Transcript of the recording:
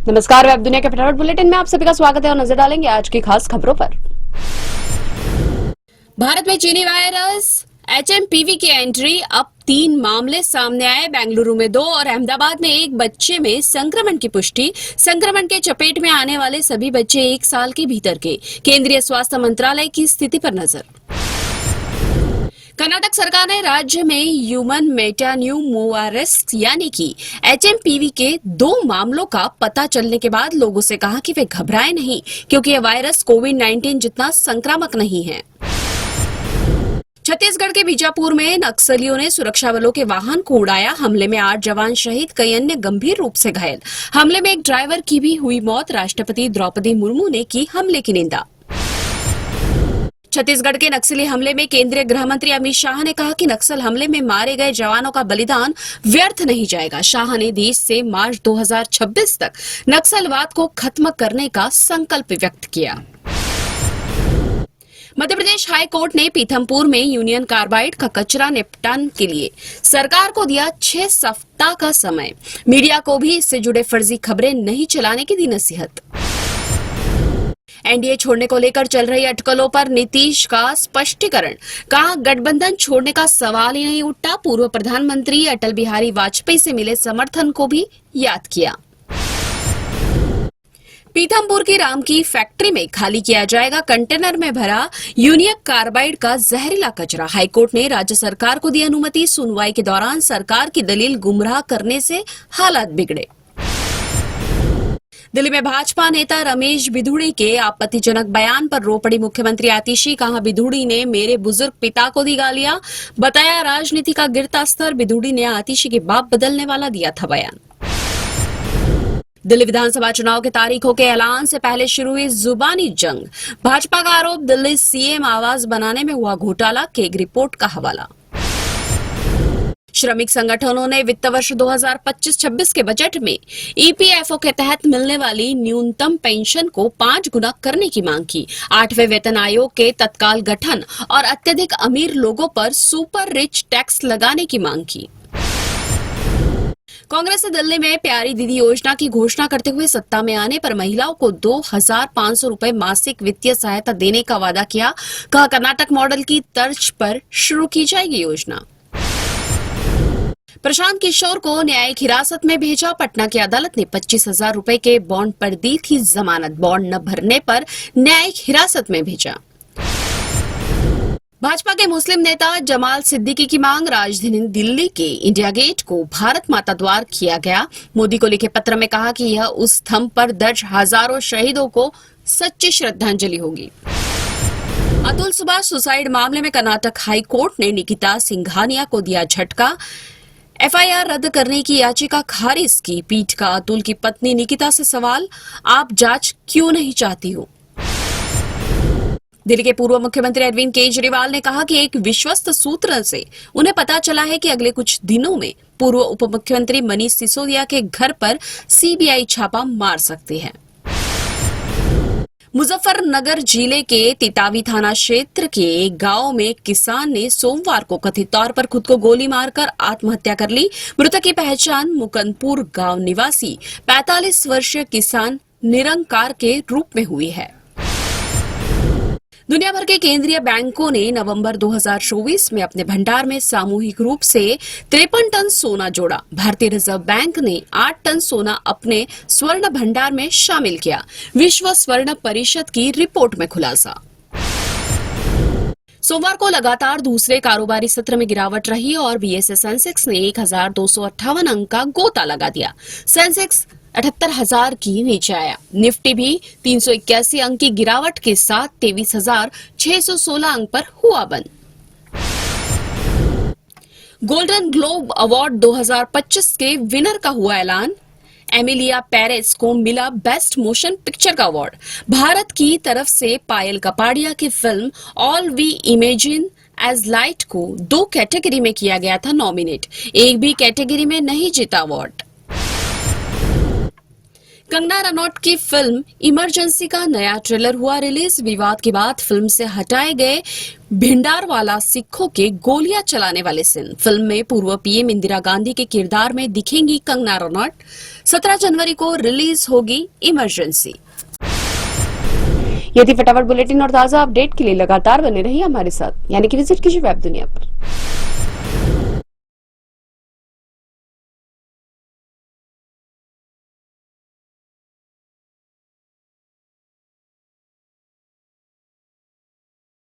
नमस्कार, वेब दुनिया के फटाफट बुलेटिन में आप सभी का स्वागत है और नजर डालेंगे आज की खास खबरों पर। भारत में चीनी वायरस HMPV की एंट्री, अब 3 मामले सामने आए। बेंगलुरु में 2 और अहमदाबाद में 1 बच्चे में संक्रमण की पुष्टि। संक्रमण के चपेट में आने वाले सभी बच्चे 1 साल के भीतर के। केंद्रीय स्वास्थ्य मंत्रालय की स्थिति पर नजर। कर्नाटक सरकार ने राज्य में ह्यूमन मेटान्यूमोवायरस यानी कि HMPV के 2 मामलों का पता चलने के बाद लोगों से कहा कि वे घबराएं नहीं, क्योंकि यह वायरस कोविड-19 जितना संक्रामक नहीं है। छत्तीसगढ़ के बीजापुर में नक्सलियों ने सुरक्षा बलों के वाहन को उड़ाया। हमले में 8 जवान शहीद, कई अन्य गंभीर रूप से घायल। हमले में एक ड्राइवर की भी हुई मौत। राष्ट्रपति द्रौपदी मुर्मू ने की हमले की निंदा। छत्तीसगढ़ के नक्सली हमले में केंद्रीय गृह मंत्री अमित शाह ने कहा कि नक्सल हमले में मारे गए जवानों का बलिदान व्यर्थ नहीं जाएगा। शाह ने देश से मार्च 2026 तक नक्सलवाद को खत्म करने का संकल्प व्यक्त किया। मध्य प्रदेश हाई कोर्ट ने पीथमपुर में यूनियन कार्बाइड का कचरा निपटान के लिए सरकार को दिया 6 सप्ताह का समय। मीडिया को भी इससे जुड़े फर्जी खबरें नहीं चलाने की दी नसीहत। एनडीए छोड़ने को लेकर चल रही अटकलों पर नीतीश का स्पष्टीकरण, कहा गठबंधन छोड़ने का सवाल ही नहीं उठता। पूर्व प्रधानमंत्री अटल बिहारी वाजपेयी से मिले समर्थन को भी याद किया। पीथमपुर की राम की फैक्ट्री में खाली किया जाएगा कंटेनर में भरा यूनियन कार्बाइड का जहरीला कचरा। हाईकोर्ट ने राज्य सरकार को दी अनुमति। सुनवाई के दौरान सरकार की दलील गुमराह करने से हालात बिगड़े। दिल्ली में भाजपा नेता रमेश बिधूड़ी के आपत्तिजनक बयान पर रो पड़ी मुख्यमंत्री आतिशी। कहा बिधूड़ी ने मेरे बुजुर्ग पिता को दी गालियां, बताया राजनीति का गिरता स्तर। बिधूड़ी ने आतिशी के बाप बदलने वाला दिया था बयान। दिल्ली विधानसभा चुनाव के तारीखों के ऐलान से पहले शुरू हुई जुबानी जंग। भाजपा का आरोप, दिल्ली सीएम आवास बनाने में हुआ घोटाला। केग रिपोर्ट का हवाला। श्रमिक संगठनों ने वित्त वर्ष 2025-26 के बजट में EPFO के तहत मिलने वाली न्यूनतम पेंशन को 5 गुना करने की मांग की। 8वें वेतन आयोग के तत्काल गठन और अत्यधिक अमीर लोगों पर सुपर रिच टैक्स लगाने की मांग की। कांग्रेस ने दिल्ली में प्यारी दीदी योजना की घोषणा करते हुए सत्ता में आने पर महिलाओं को 2,500 रुपए मासिक वित्तीय सहायता देने का वादा किया। कहा कर्नाटक मॉडल की तर्ज पर शुरू की जाएगी योजना। प्रशांत किशोर को न्यायिक हिरासत में भेजा। पटना की अदालत ने 25,000 रुपए के बॉन्ड पर दी थी जमानत। बॉन्ड न भरने पर न्यायिक हिरासत में भेजा। भाजपा के मुस्लिम नेता जमाल सिद्दीकी की मांग, राजधानी दिल्ली के इंडिया गेट को भारत माता द्वार किया गया। मोदी को लिखे पत्र में कहा कि यह उस स्तंभ पर दर्ज हजारों शहीदों को सच्ची श्रद्धांजलि होगी। अतुल सुभाष सुसाइड मामले में कर्नाटक हाई कोर्ट ने निकिता सिंघानिया को दिया झटका। FIR रद्द करने की याचिका खारिज की। पीठ का अतुल की पत्नी निकिता से सवाल, आप जांच क्यों नहीं चाहती हो? दिल्ली के पूर्व मुख्यमंत्री अरविंद केजरीवाल ने कहा कि एक विश्वस्त सूत्र से उन्हें पता चला है कि अगले कुछ दिनों में पूर्व उप मुख्यमंत्री मनीष सिसोदिया के घर पर CBI छापा मार सकती है। मुजफ्फरनगर जिले के तितावी थाना क्षेत्र के एक गांव में एक किसान ने सोमवार को कथित तौर पर खुद को गोली मारकर आत्महत्या कर ली। मृतक की पहचान मुकंदपुर गांव निवासी 45 वर्षीय किसान निरंकार के रूप में हुई है। दुनिया भर के केंद्रीय बैंकों ने नवंबर 2024 में अपने भंडार में सामूहिक रूप से 53 टन सोना जोड़ा। भारतीय रिजर्व बैंक ने 8 टन सोना अपने स्वर्ण भंडार में शामिल किया। विश्व स्वर्ण परिषद की रिपोर्ट में खुलासा। सोमवार को लगातार दूसरे कारोबारी सत्र में गिरावट रही और BSE सेंसेक्स ने 1,258 अंक का गोता लगा दिया। सेंसेक्स 78,000 की नीचे आया। निफ्टी भी 381 अंक की गिरावट के साथ 23,616 अंक पर हुआ बंद। गोल्डन ग्लोब अवार्ड 2025 के विनर का हुआ ऐलान। एमिलिया पेरेस को मिला बेस्ट मोशन पिक्चर का अवार्ड। भारत की तरफ से पायल कपाड़िया की film All We Imagine as Light को 2 कैटेगरी में किया गया था नॉमिनेट, एक भी कैटेगरी में नहीं जीता अवार्ड। कंगना रनौत की फिल्म इमरजेंसी का नया ट्रेलर हुआ रिलीज। विवाद के बाद फिल्म से हटाए गए भिंडारवाला सिखों के गोलियां चलाने वाले सीन। फिल्म में पूर्व पीएम इंदिरा गांधी के किरदार में दिखेंगी कंगना रनौत। 17 जनवरी को रिलीज होगी इमरजेंसी। यदि फटाफट बुलेटिन और ताजा अपडेट के लिए लगातार बने रहिए हमारे साथ, यानी कि विजिट कीजिए वेब दुनिया पर।